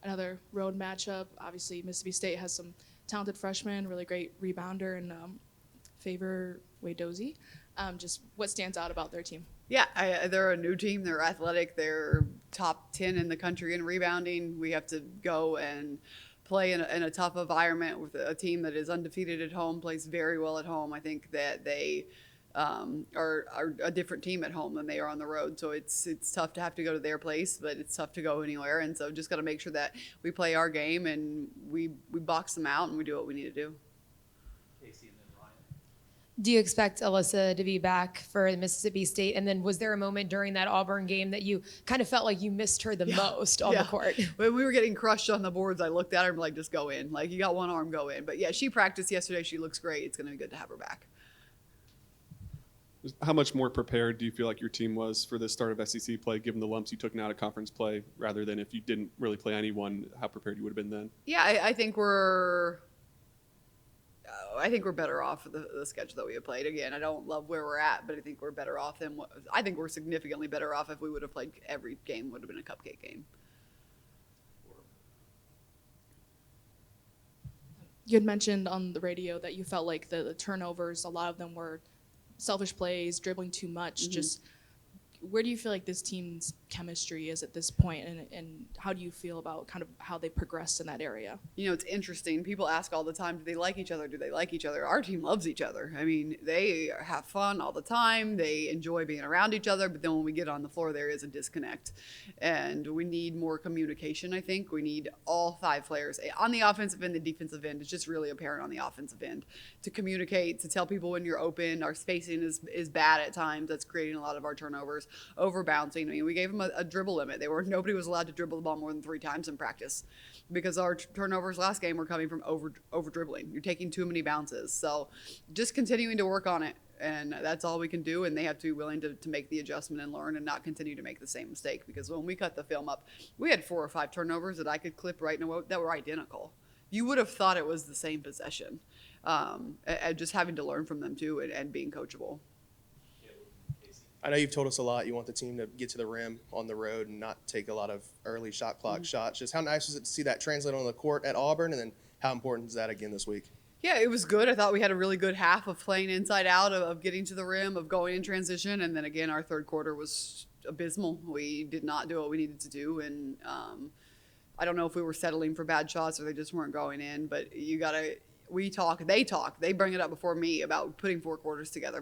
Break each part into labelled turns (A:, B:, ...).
A: another road matchup. Obviously, Mississippi State has some talented freshmen, really great rebounder, and Favor Wadozie. Just what stands out about their team?
B: Yeah, they're a new team. They're athletic. They're top 10 in the country in rebounding. We have to go and play in a tough environment with a team that is undefeated at home, plays very well at home. I think that they are a different team at home than they are on the road. So it's tough to have to go to their place, but it's tough to go anywhere. And so just got to make sure that we play our game and we box them out and we do what we need to do.
C: Do you expect Alyssa to be back for Mississippi State? And then was there a moment during that Auburn game that you kind of felt like you missed her the most on the court?
B: When we were getting crushed on the boards, I looked at her and like, just go in. Like, you got one arm, go in. But yeah, she practiced yesterday. She looks great. It's going to be good to have her back.
D: How much more prepared do you feel like your team was for the start of SEC play, given the lumps you took now to conference play, rather than if you didn't really play anyone, how prepared you would have been then?
B: Yeah, I think we're better off for the schedule that we have played. Again, I don't love where we're at, but I think we're better off than I think we're significantly better off if we would have played every game would have been a cupcake game.
A: You had mentioned on the radio that you felt like the turnovers, a lot of them were selfish plays, dribbling too much.
B: Mm-hmm.
A: Just where do you feel like this team's chemistry is at this point, and how do you feel about kind of how they progressed in that area?
B: You know, it's interesting. People ask all the time, do they like each other? Do they like each other? Our team loves each other. I mean, they have fun all the time. They enjoy being around each other. But then when we get on the floor, there is a disconnect. And we need more communication, I think. We need all 5 players on the offensive end, the defensive end. It's just really apparent on the offensive end to communicate, to tell people when you're open. Our spacing is bad at times. That's creating a lot of our turnovers. Over bouncing. I mean, we gave them a dribble limit. Nobody was allowed to dribble the ball more than 3 times in practice because our turnovers last game were coming from over dribbling. You're taking too many bounces. So just continuing to work on it. And that's all we can do. And they have to be willing to make the adjustment and learn and not continue to make the same mistake. Because when we cut the film up, we had 4 or 5 turnovers that I could clip right in a row that were identical. You would have thought it was the same possession. And just having to learn from them too and being coachable.
E: I know you've told us a lot. You want the team to get to the rim on the road and not take a lot of early shot clock shots. Just how nice was it to see that translate on the court at Auburn, and then how important is that again this week?
B: Yeah, it was good. I thought we had a really good half of playing inside out, of getting to the rim, of going in transition, and then again, our third quarter was abysmal. We did not do what we needed to do, and I don't know if we were settling for bad shots or they just weren't going in, but you got to – we talk, they bring it up before me about putting 4 quarters together,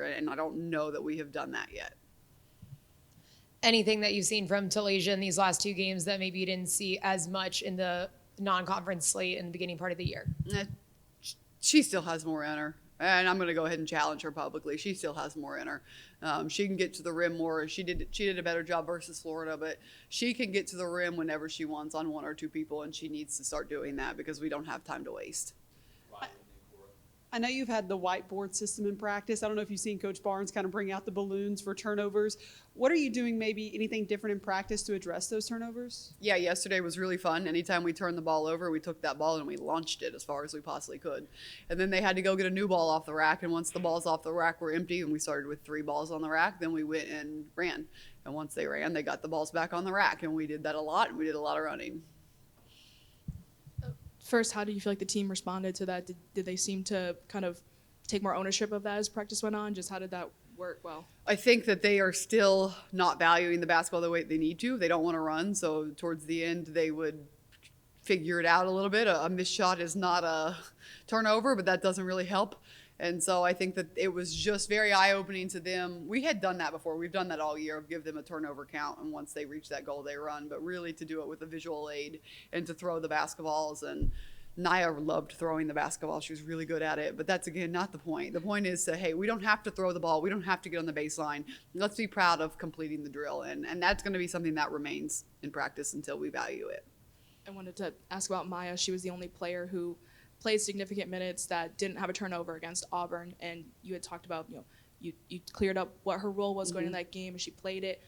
B: and I don't know that we have done that yet.
C: Anything that you've seen from Talasia in these last 2 games that maybe you didn't see as much in the non-conference slate in the beginning part of the year?
B: She still has more in her. And I'm going to go ahead and challenge her publicly. She still has more in her. She can get to the rim more. She did a better job versus Florida, but she can get to the rim whenever she wants on 1 or 2 people, and she needs to start doing that because we don't have time to waste.
F: I know you've had the whiteboard system in practice. I don't know if you've seen Coach Barnes kind of bring out the balloons for turnovers. What are you doing, maybe anything different in practice to address those turnovers?
B: Yeah, yesterday was really fun. Anytime we turned the ball over, we took that ball and we launched it as far as we possibly could. And then they had to go get a new ball off the rack, and once the balls off the rack were empty and we started with 3 balls on the rack, then we went and ran. And once they ran, they got the balls back on the rack, and we did that a lot, and we did a lot of running.
A: First, how do you feel like the team responded to that? Did they seem to kind of take more ownership of that as practice went on? Just how did that work well?
B: I think that they are still not valuing the basketball the way they need to. They don't want to run, so towards the end they would figure it out a little bit. A missed shot is not a turnover, but that doesn't really help. And so I think that it was just very eye-opening to them. We had done that before. We've done that all year, give them a turnover count, and once they reach that goal, they run. But really to do it with a visual aid and to throw the basketballs. And Naya loved throwing the basketball. She was really good at it. But that's, again, not the point. The point is that, hey, we don't have to throw the ball. We don't have to get on the baseline. Let's be proud of completing the drill. And that's going to be something that remains in practice until we value it.
A: I wanted to ask about Maya. She was the only player who played significant minutes that didn't have a turnover against Auburn, and you had talked about, you cleared up what her role was going in that game, and she played it.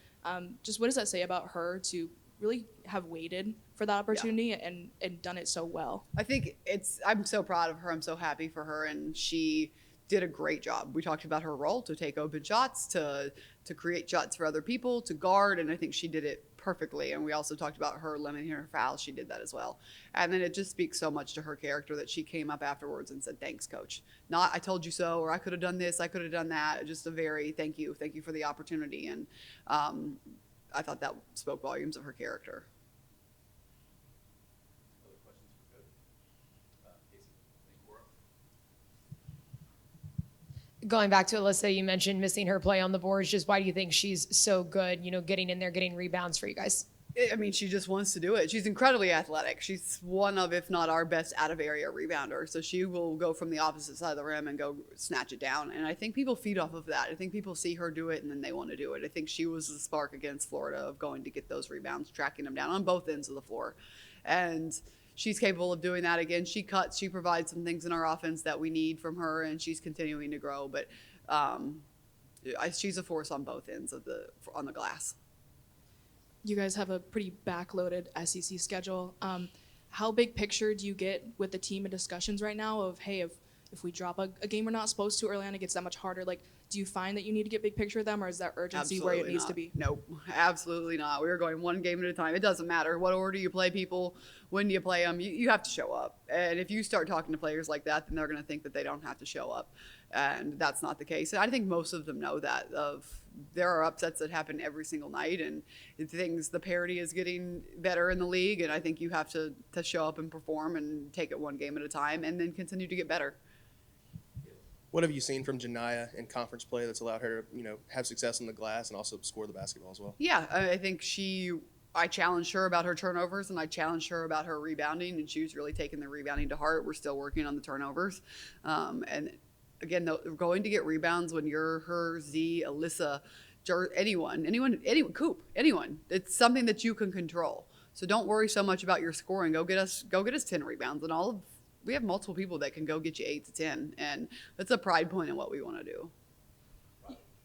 A: Just what does that say about her to really have waited for that opportunity and done it so well?
B: I think I'm so proud of her. I'm so happy for her, and she did a great job. We talked about her role to take open shots, to create shots for other people, to guard, and I think she did it perfectly. And we also talked about her limiting her fouls. She did that as well. And then it just speaks so much to her character that she came up afterwards and said, thanks, coach. Not, I told you so, or I could have done this, I could have done that. Just a very thank you for the opportunity. And I thought that spoke volumes of her character.
C: Going back to Alyssa, you mentioned missing her play on the boards. Just why do you think she's so good, getting in there, getting rebounds for you guys?
B: I mean, she just wants to do it. She's incredibly athletic. She's one of, if not our best out of area rebounder. So she will go from the opposite side of the rim and go snatch it down. And I think people feed off of that. I think people see her do it and then they want to do it. I think she was the spark against Florida of going to get those rebounds, tracking them down on both ends of the floor. And she's capable of doing that again. She cuts, she provides some things in our offense that we need from her, and she's continuing to grow. But she's a force on both ends on the glass.
A: You guys have a pretty backloaded SEC schedule. How big picture do you get with the team in discussions right now of, hey, if we drop a game we're not supposed to early on, it gets that much harder? Like, do you find that you need to get big picture with them, or is that urgency
B: Absolutely
A: where it needs
B: not.
A: to be?
B: Nope, absolutely not. We are going one game at a time. It doesn't matter what order you play people, when do you play them. You have to show up. And if you start talking to players like that, then they're going to think that they don't have to show up. And that's not the case. And I think most of them know that. There are upsets that happen every single night, and the parity is getting better in the league. And I think you have to show up and perform and take it one game at a time, and then continue to get better.
E: What have you seen from Janiyah in conference play that's allowed her to, have success on the glass and also score the basketball as well?
B: Yeah, I think I challenged her about her turnovers, and I challenged her about her rebounding, and she was really taking the rebounding to heart. We're still working on the turnovers. And again, going to get rebounds when you're her, Z, Alyssa, anyone, Coop, anyone. It's something that you can control. So don't worry so much about your scoring. Go get us 10 rebounds, and we have multiple people that can go get you 8 to 10, and that's a pride point in what we want to do.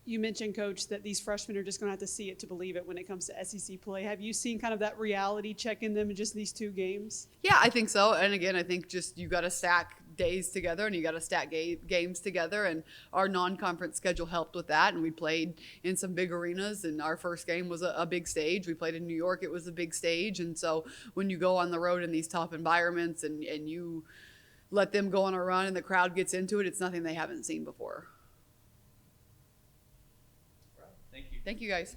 F: You mentioned, Coach, that these freshmen are just going to have to see it to believe it when it comes to SEC play. Have you seen kind of that reality check in them in just these 2 games?
B: Yeah, I think so. And again, I think just you got to stack days together, and you got to stack games together. And our non-conference schedule helped with that. And we played in some big arenas, and our first game was a big stage. We played in New York. It was a big stage. And so when you go on the road in these tough environments and you let them go on a run and the crowd gets into it, it's nothing they haven't seen before.
G: Thank you.
B: Thank you, guys.